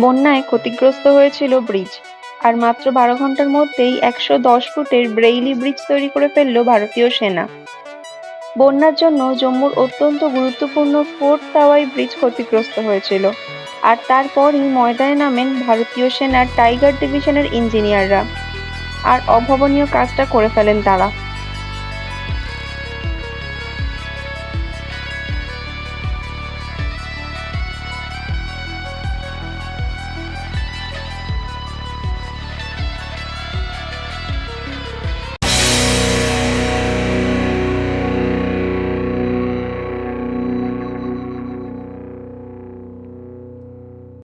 বন্যায় ক্ষতিগ্রস্ত হয়েছিল ব্রিজ, আর মাত্র 12 ঘন্টার মধ্যেই 110 ফুটের ব্রেইলি ব্রিজ তৈরি করে ফেলল ভারতীয় সেনা। বন্যার জন্য জম্মুর অত্যন্ত গুরুত্বপূর্ণ ফোর্ট তাওয়াই ব্রিজ ক্ষতিগ্রস্ত হয়েছিল, আর তারপরই ময়দানে নামেন ভারতীয় সেনার টাইগার ডিভিশনের ইঞ্জিনিয়াররা, আর অভাবনীয় কাজটা করে ফেলেন তারা।